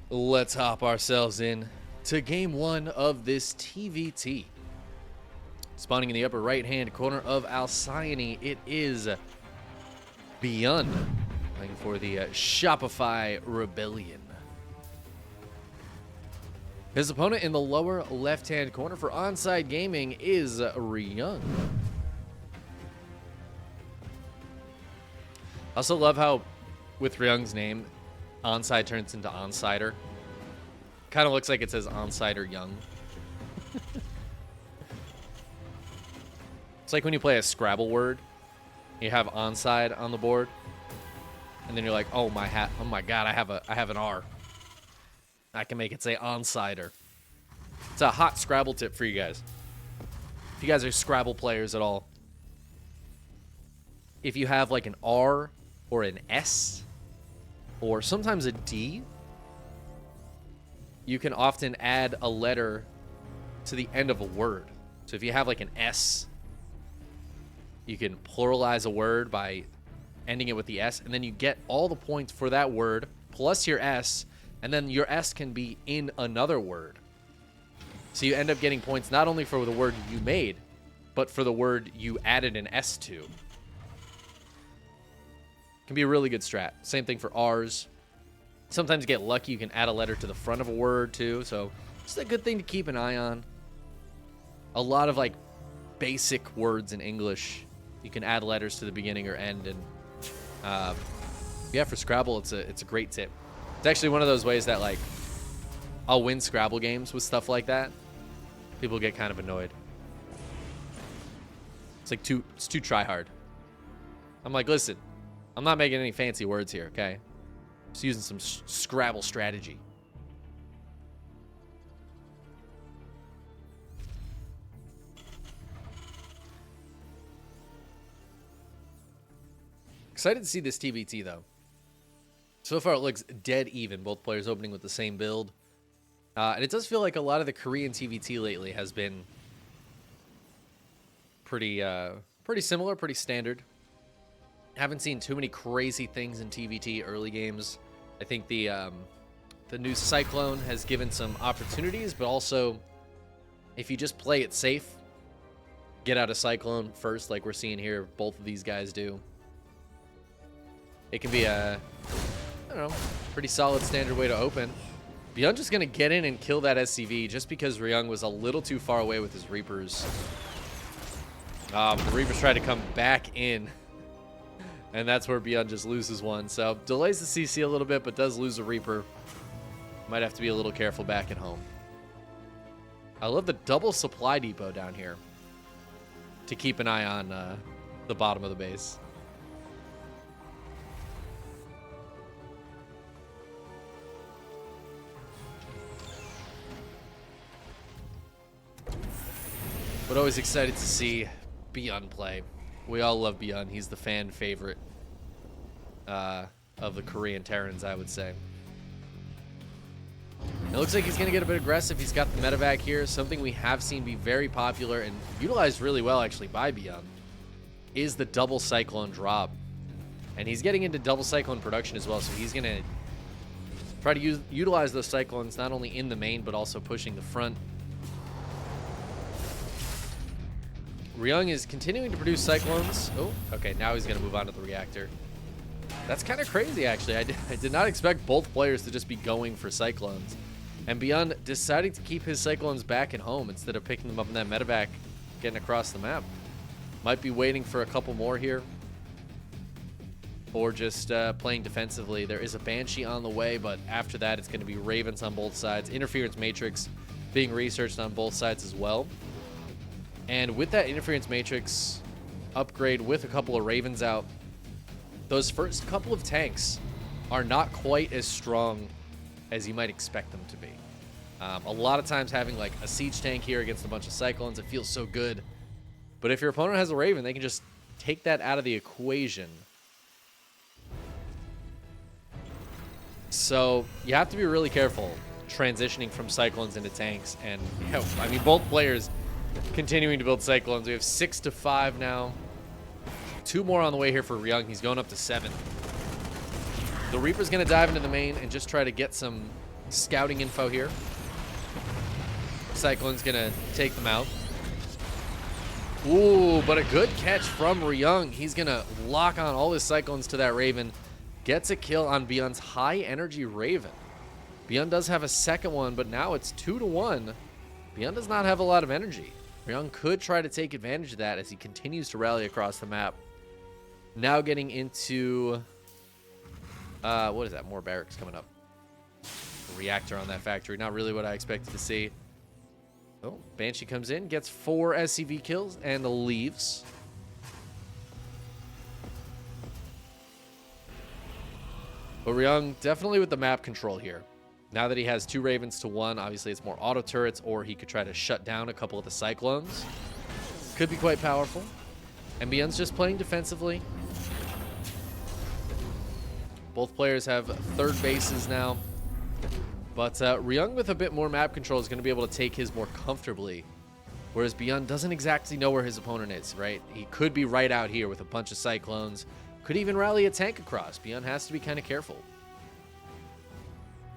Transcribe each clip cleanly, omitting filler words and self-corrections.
Let's hop ourselves in to game one of this TVT. Spawning in the upper right-hand corner of Alcyone, it is ByuN playing for the Shopify Rebellion. His opponent in the lower left-hand corner for Onside Gaming is Ryung. I also love how, with Ryung's name, Onside turns into Onsider. Kind of looks like it says Onsider Young. It's like when you play a Scrabble word, you have Onside on the board, and then you're like, oh my god, I have an R. I can make it say Onsider. It's a hot Scrabble tip for you guys. If you guys are Scrabble players at all, if you have like an R or an S or sometimes a D, you can often add a letter to the end of a word. So if you have like an S, you can pluralize a word by ending it with the S, and then you get all the points for that word plus your S, and then your S can be in another word. So you end up getting points not only for the word you made, but for the word you added an S to. Can be a really good strat. Same thing for R's. Sometimes you get lucky, you can add a letter to the front of a word too, so it's a good thing to keep an eye on. A lot of like basic words in English, you can add letters to the beginning or end, and yeah, for Scrabble, it's a great tip. It's actually one of those ways that like I'll win Scrabble games with stuff like that. People get kind of annoyed. It's like it's too try hard. I'm like, listen, I'm not making any fancy words here, okay? Just using some Scrabble strategy. Excited to see this TVT, though. So far, it looks dead even. Both players opening with the same build. And it does feel like a lot of the Korean TVT lately has been pretty similar, pretty standard. Haven't seen too many crazy things in TVT early games. I think the new Cyclone has given some opportunities, but also if you just play it safe, get out of Cyclone first, like we're seeing here, both of these guys do. It can be a, I don't know, pretty solid standard way to open. ByuN just going to get in and kill that SCV just because Ryung was a little too far away with his Reapers. The Reapers try to come back in, and that's where ByuN just loses one. So delays the CC a little bit, but does lose a Reaper. Might have to be a little careful back at home. I love the double supply depot down here to keep an eye on the bottom of the base. But always excited to see ByuN play. We all love ByuN. He's the fan favorite of the Korean Terrans, I would say. It looks like he's going to get a bit aggressive. He's got the medevac here. Something we have seen be very popular and utilized really well, actually, by ByuN is the double Cyclone drop. And he's getting into double Cyclone production as well, so he's going to try to utilize those Cyclones not only in the main, but also pushing the front. Ryung is continuing to produce Cyclones. Oh, okay, now he's going to move on to the reactor. That's kind of crazy, actually. I did not expect both players to just be going for Cyclones. And ByuN deciding to keep his Cyclones back at home instead of picking them up in that medevac, getting across the map. Might be waiting for a couple more here. Or just playing defensively. There is a Banshee on the way, but after that, it's going to be Ravens on both sides. Interference Matrix being researched on both sides as well. And with that Interference Matrix upgrade with a couple of Ravens out, those first couple of tanks are not quite as strong as you might expect them to be. A lot of times having like a siege tank here against a bunch of Cyclones, it feels so good. But if your opponent has a Raven, they can just take that out of the equation. So you have to be really careful transitioning from Cyclones into tanks. And you know, I mean, both players continuing to build Cyclones. We have 6 to 5 now. 2 more on the way here for Ryung. He's going up to 7. The Reaper's going to dive into the main and just try to get some scouting info here. Cyclone's gonna take them out. Ooh, but a good catch from Ryung. He's gonna lock on all his Cyclones to that Raven. Gets a kill on ByuN's high energy Raven. ByuN does have a second one, but now it's 2-1. ByuN does not have a lot of energy. Ryung could try to take advantage of that as he continues to rally across the map. Now getting into what is that? More barracks coming up. A reactor on that factory. Not really what I expected to see. Oh, Banshee comes in, gets 4 SCV kills, and leaves. But Ryung definitely with the map control here. Now that he has 2 Ravens to 1, obviously it's more auto turrets, or he could try to shut down a couple of the Cyclones. Could be quite powerful. And ByuN's just playing defensively. Both players have third bases now. But Ryung with a bit more map control is going to be able to take his more comfortably. Whereas ByuN doesn't exactly know where his opponent is, right? He could be right out here with a bunch of Cyclones. Could even rally a tank across. ByuN has to be kind of careful.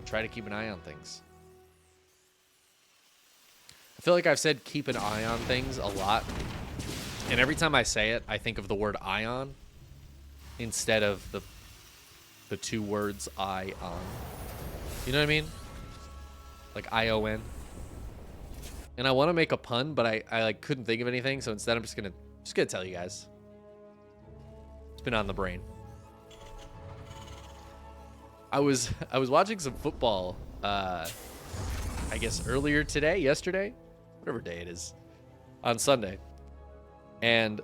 Try to keep an eye on things. I feel like I've said keep an eye on things a lot. And every time I say it, I think of the word ion instead of the 2 words ion. You know what I mean? Like ION. And I want to make a pun, but I like couldn't think of anything, so instead I'm just gonna tell you guys. It's been on the brain. I was watching some football I guess yesterday, whatever day it is, on Sunday. And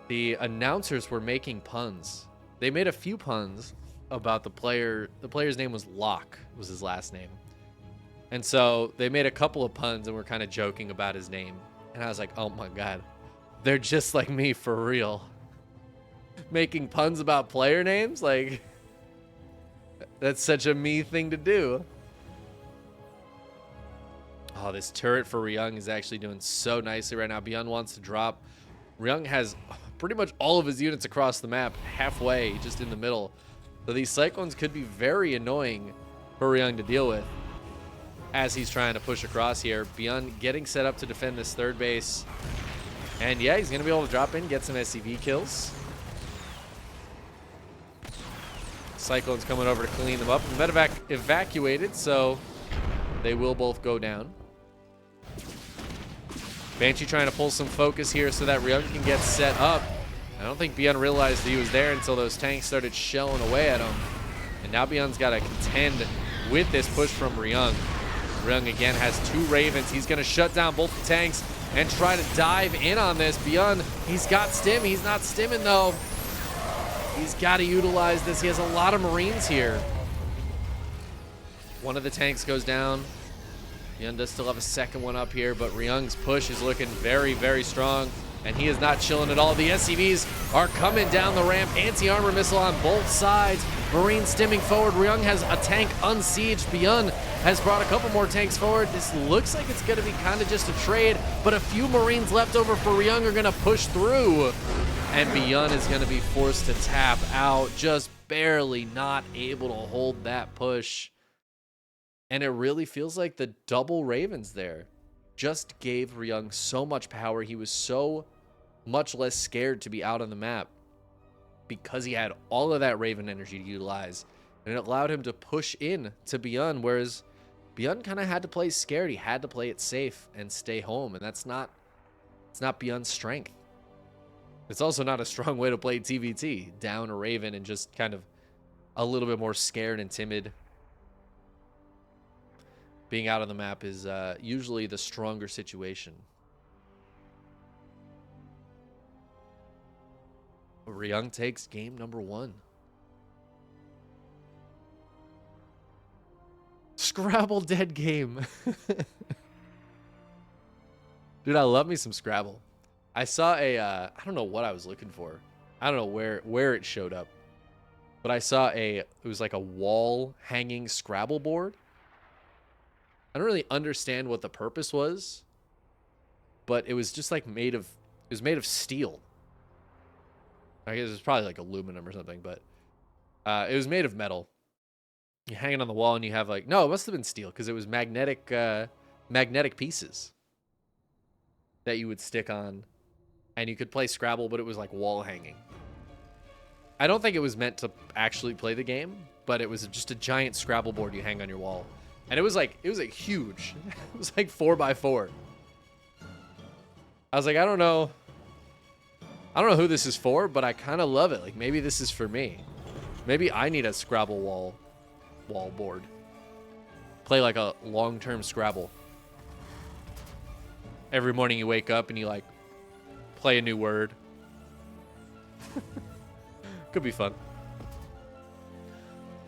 the announcers were making puns. They made a few puns about the player. The player's name was Locke, was his last name. And so they made a couple of puns and were kind of joking about his name. And I was like, oh my God, they're just like me for real. Making puns about player names? Like, that's such a me thing to do. Oh, this turret for Ryung is actually doing so nicely right now. ByuN wants to drop. Ryung has pretty much all of his units across the map, halfway, just in the middle. So these Cyclones could be very annoying for Ryung to deal with as he's trying to push across here. ByuN getting set up to defend this third base. And yeah, he's going to be able to drop in, get some SCV kills. Cyclones coming over to clean them up. Medevac evacuated, so they will both go down. Banshee trying to pull some focus here so that Ryung can get set up. I don't think ByuN realized he was there until those tanks started shelling away at him. And now ByuN's got to contend with this push from Ryung. Ryung again has 2 Ravens. He's going to shut down both the tanks and try to dive in on this. ByuN, he's got stim. He's not stimming though. He's got to utilize this. He has a lot of Marines here. One of the tanks goes down. ByuN does still have a second one up here, but Ryung's push is looking very, very strong, and he is not chilling at all. The SCVs are coming down the ramp. Anti-armor missile on both sides. Marine stimming forward. Ryung has a tank unsieged. ByuN has brought a couple more tanks forward. This looks like it's going to be kind of just a trade, but a few Marines left over for Ryung are going to push through. And ByuN is going to be forced to tap out, just barely not able to hold that push. And it really feels like the double Ravens there just gave Ryung so much power. He was so much less scared to be out on the map because he had all of that Raven energy to utilize. And it allowed him to push in to ByuN, whereas ByuN kind of had to play scared. He had to play it safe and stay home. And it's not ByuN's strength. It's also not a strong way to play TVT. Down a Raven and just kind of a little bit more scared and timid. Being out on the map is usually the stronger situation. Ryung takes game number 1. Scrabble dead game. Dude, I love me some Scrabble. I saw a, I don't know what I was looking for. I don't know where it showed up. But I saw it was like a wall hanging Scrabble board. I don't really understand what the purpose was, but it was just like it was made of steel. I guess it was probably like aluminum or something, but it was made of metal. You hang it on the wall and you have like, no, it must have been steel because it was magnetic pieces that you would stick on, and you could play Scrabble, but it was like wall hanging. I don't think it was meant to actually play the game, but it was just a giant Scrabble board you hang on your wall. And it was like huge. It was like 4x4. I was like, I don't know who this is for, but I kind of love it. Like, maybe this is for me. Maybe I need a Scrabble wall board. Play like a long-term Scrabble. Every morning you wake up and you like play a new word. Could be fun.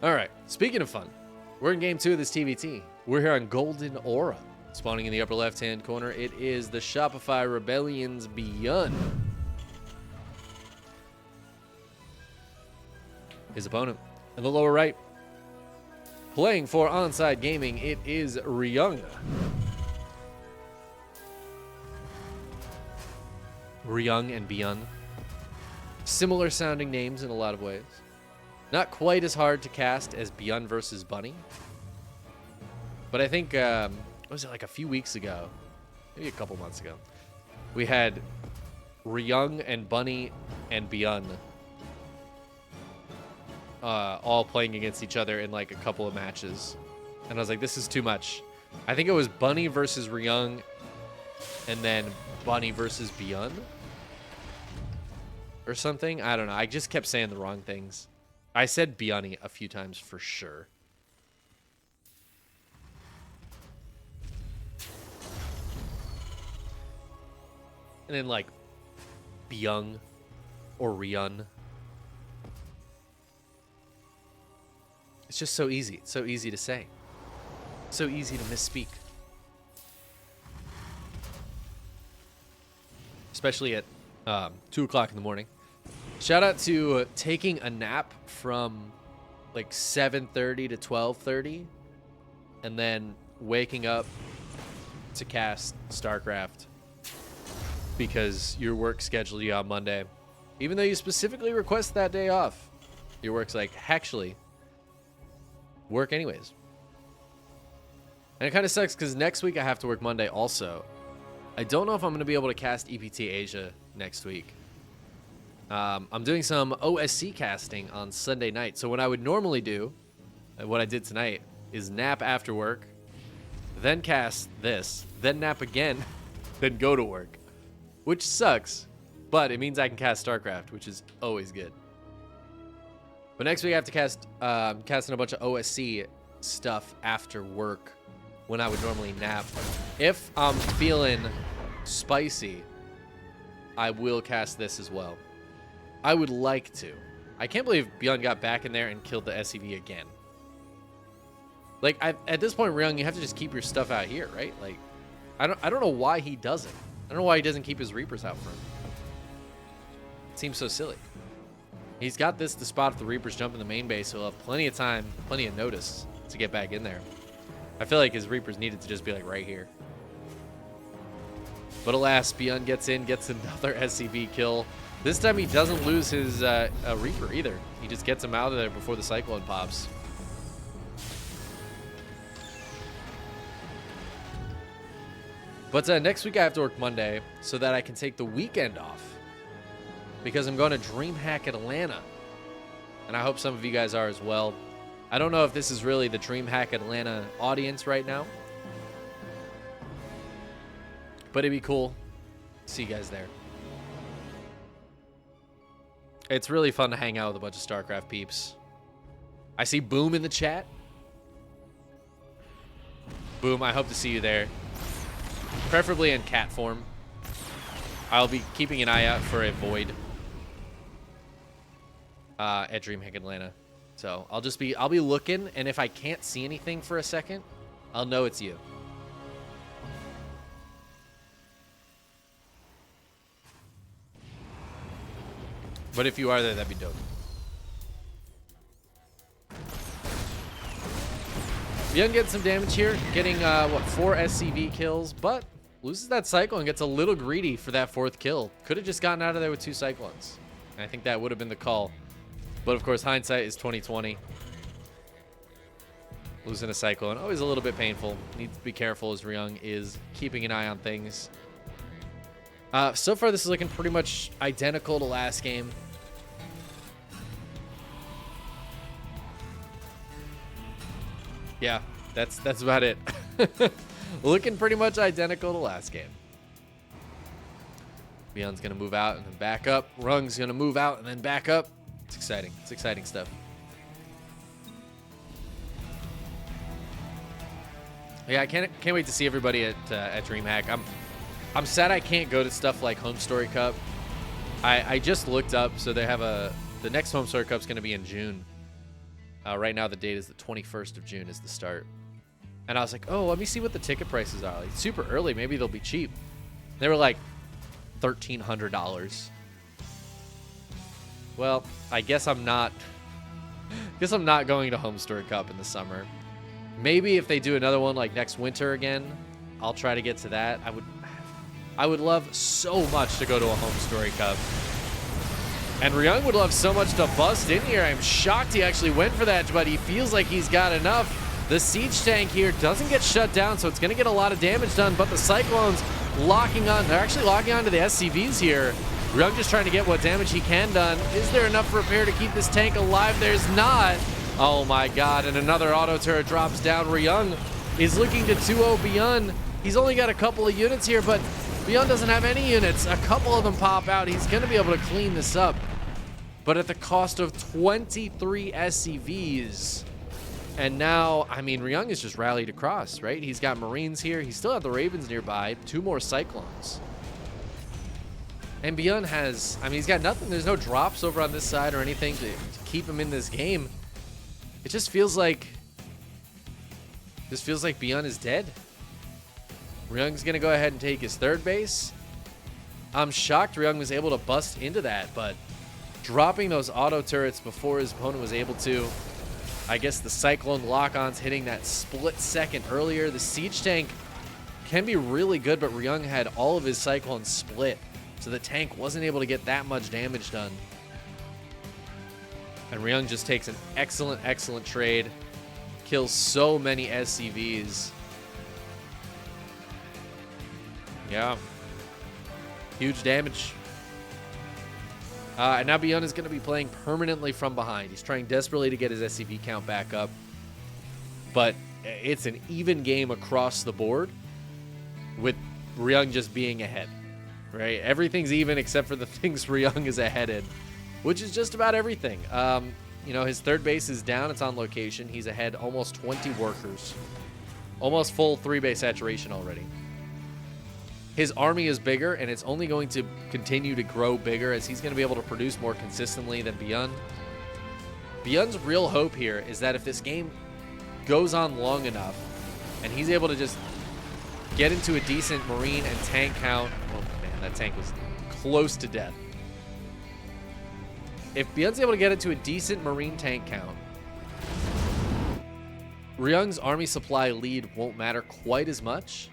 All right, speaking of fun, we're in game 2 of this TVT. We're here on Golden Aura. Spawning in the upper left-hand corner, it is the Shopify Rebellion's ByuN. His opponent in the lower right. Playing for Onside Gaming, it is Ryung. Ryung and ByuN. Similar sounding names in a lot of ways. Not quite as hard to cast as ByuN versus Bunny. But I think, what was it, like a few weeks ago? Maybe a couple months ago. We had Ryung and Bunny and ByuN all playing against each other in like a couple of matches. And I was like, this is too much. I think it was Bunny versus Ryung and then Bunny versus ByuN or something. I don't know. I just kept saying the wrong things. I said ByuN a few times for sure. And then like ByuN or Ryun. It's just so easy. It's so easy to say. So easy to misspeak. Especially at 2 o'clock in the morning. Shout out to taking a nap from like 7:30 to 12:30 and then waking up to cast StarCraft because your work scheduled you on Monday. Even though you specifically request that day off, your work's like, actually, work anyways. And it kind of sucks because next week I have to work Monday also. I don't know if I'm going to be able to cast EPT Asia next week. I'm doing some OSC casting on Sunday night. So what I would normally do, and what I did tonight, is nap after work, then cast this, then nap again, then go to work. Which sucks, but it means I can cast StarCraft, which is always good. But next week I have to cast casting a bunch of OSC stuff after work when I would normally nap. If I'm feeling spicy, I will cast this as well. I would like to. I can't believe ByuN got back in there and killed the SCV again. Like, at this point, Ryung, you have to just keep your stuff out here, right? Like, I don't know why he doesn't. I don't know why he doesn't keep his Reapers out front. It seems so silly. He's got this to spot if the Reapers jump in the main base, so he'll have plenty of time, plenty of notice to get back in there. I feel like his Reapers needed to just be like right here. But alas, ByuN gets in, gets another SCV kill. This time he doesn't lose his Reaper either. He just gets him out of there before the Cyclone pops. But next week I have to work Monday so that I can take the weekend off. Because I'm going to DreamHack Atlanta. And I hope some of you guys are as well. I don't know if this is really the DreamHack Atlanta audience right now. But it'd be cool to see you guys there. It's really fun to hang out with a bunch of StarCraft peeps. I see Boom in the chat. Boom, I hope to see you there. Preferably in cat form. I'll be keeping an eye out for a Void at DreamHack Atlanta. So I'll be looking, and if I can't see anything for a second, I'll know it's you. But if you are there, that'd be dope. ByuN gets some damage here, getting, 4 SCV kills, but loses that Cyclone, gets a little greedy for that 4th kill. Could have just gotten out of there with 2 Cyclones. And I think that would have been the call. But, of course, hindsight is 20/20. Losing a Cyclone, always a little bit painful. Needs to be careful as Ryung is keeping an eye on things. So far, this is looking pretty much identical to last game. Yeah, that's about it. Looking pretty much identical to last game. ByuN's going to move out and then back up. Ryung's going to move out and then back up. It's exciting. It's exciting stuff. Yeah, I can't wait to see everybody at DreamHack. I'm sad I can't go to stuff like Home Story Cup. I just looked up, so they have the next Home Story Cup's going to be in June. Right now the date is the 21st of June is the start. And I was like, oh, let me see what the ticket prices are. Like, super early, maybe they'll be cheap. They were like $1,300. Well, I guess I'm not going to Home Story Cup in the summer. Maybe if they do another one like next winter again, I'll try to get to that. I would love so much to go to a Home Story Cup. And Ryung would love so much to bust in here. I'm shocked he actually went for that, but he feels like he's got enough. The siege tank here doesn't get shut down, so it's going to get a lot of damage done, but the Cyclones locking on. They're actually locking onto the SCVs here. Ryung just trying to get what damage he can done. Is there enough repair to keep this tank alive? There's not. Oh my god, and another auto turret drops down. Ryung is looking to 2-0 ByuN. He's only got a couple of units here, but ByuN doesn't have any units. A couple of them pop out. He's going to be able to clean this up, but at the cost of 23 SCVs. And now, I mean, Ryung is just rallied across, right? He's got Marines here. He still has the Ravens nearby. 2 more Cyclones. And ByuN has, I mean, he's got nothing. There's no drops over on this side or anything to keep him in this game. It just feels like, ByuN is dead. Ryung's going to go ahead and take his third base. I'm shocked Ryung was able to bust into that, but dropping those auto turrets before his opponent was able to. I guess the Cyclone lock-ons hitting that split second earlier. The siege tank can be really good, but Ryung had all of his Cyclones split, so the tank wasn't able to get that much damage done. And Ryung just takes an excellent, excellent trade. Kills so many SCVs. Yeah. Huge damage. And now ByuN is going to be playing permanently from behind. He's trying desperately to get his SCV count back up. But it's an even game across the board with Ryung just being ahead. Right? Everything's even except for the things Ryung is ahead in, which is just about everything. You know, his third base is down. It's on location. He's ahead almost 20 workers. Almost full 3-base saturation already. His army is bigger, and it's only going to continue to grow bigger as he's going to be able to produce more consistently than ByuN. ByuN's real hope here is that if this game goes on long enough and he's able to just get into a decent Marine and tank count. Oh, man, that tank was close to death. If ByuN's able to get into a decent Marine tank count, Ryung's army supply lead won't matter quite as much.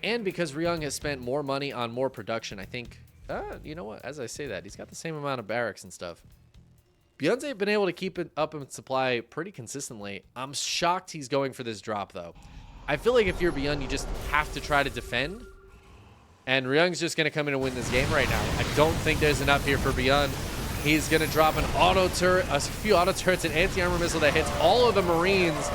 And because Ryung has spent more money on more production, I think, you know what? As I say that, he's got the same amount of barracks and stuff. ByuN's been able to keep it up in supply pretty consistently. I'm shocked he's going for this drop, though. I feel like if you're ByuN, you just have to try to defend. And Ryung's just going to come in and win this game right now. I don't think there's enough here for ByuN. He's going to drop an auto turret, a few auto turrets, an anti-armor missile that hits all of the Marines.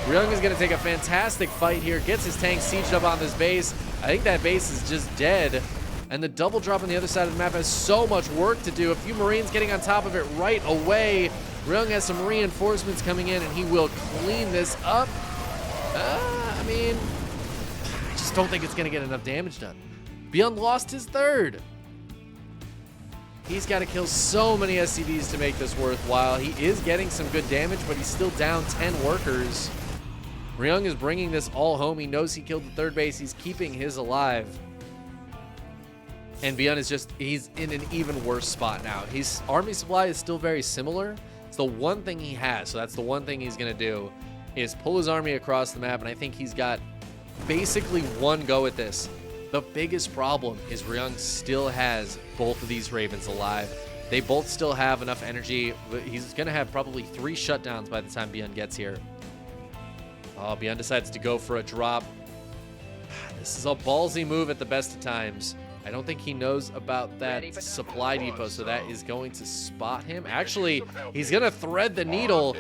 Ryung is going to take a fantastic fight here, gets his tank sieged up on this base. I think that base is just dead. And the double drop on the other side of the map has so much work to do. A few Marines getting on top of it right away. Ryung has some reinforcements coming in, and he will clean this up. I mean, I just don't think it's going to get enough damage done. ByuN lost his third. He's got to kill so many SCVs to make this worthwhile. He is getting some good damage, but he's still down 10 workers. Ryung is bringing this all home. He knows he killed the third base. He's keeping his alive. And ByuN is just, he's in an even worse spot now. His army supply is still very similar. It's the one thing he has. So that's the one thing he's going to do is pull his army across the map. And I think he's got basically one go at this. The biggest problem is Ryung still has both of these Ravens alive. They both still have enough energy. He's going to have probably 3 shutdowns by the time ByuN gets here. Oh, ByuN decides to go for a drop. This is a ballsy move at the best of times. I don't think he knows about that supply depot, so that is going to spot him. Actually, he's going to thread the needle,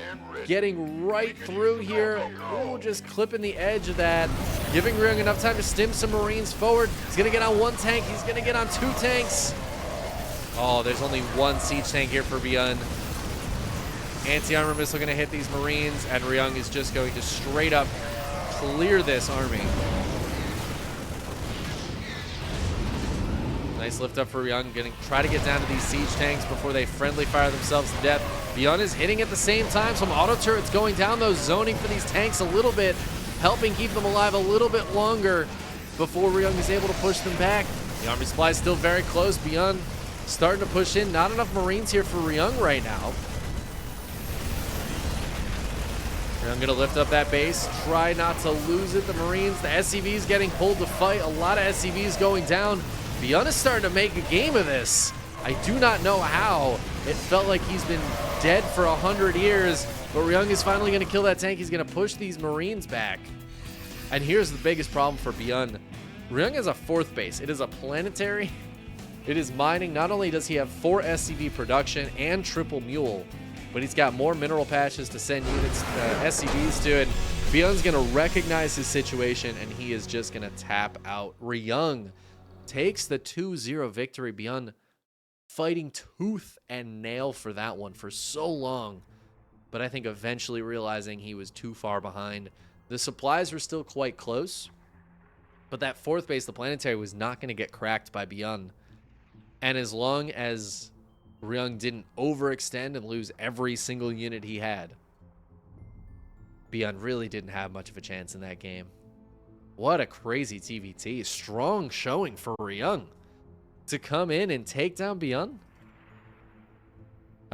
getting right through here. Ooh, just clipping the edge of that, giving Ryung enough time to stim some Marines forward. He's going to get on 1 tank. He's going to get on 2 tanks. Oh, there's only 1 siege tank here for ByuN. Anti-armor missile going to hit these Marines, and Ryung is just going to straight up clear this army. Nice lift up for Ryung, try to get down to these siege tanks before they friendly fire themselves to death. ByuN is hitting at the same time. Some auto turrets going down, though, zoning for these tanks a little bit, helping keep them alive a little bit longer before Ryung is able to push them back. The army supply is still very close. ByuN starting to push in. Not enough Marines here for Ryung right now. Ryung gonna lift up that base, try not to lose it. The Marines, the SCVs getting pulled to fight. A lot of SCVs going down. ByuN is starting to make a game of this. I do not know how. It felt like he's been dead for 100 years, but Ryung is finally going to kill that tank. He's going to push these Marines back. And here's the biggest problem for ByuN. Ryung has a 4th base. It is a planetary. It is mining. Not only does he have 4 SCV production and triple mule, but he's got more mineral patches to send units, SCVs to it. ByuN's going to recognize his situation, and he is just going to tap out. Ryung takes the 2-0 victory. ByuN fighting tooth and nail for that one for so long, but I think eventually realizing he was too far behind. The supplies were still quite close, but that 4th base, the planetary, was not going to get cracked by ByuN. And as long as Ryung didn't overextend and lose every single unit he had, ByuN really didn't have much of a chance in that game. What a crazy TVT. Strong showing for Ryung to come in and take down ByuN.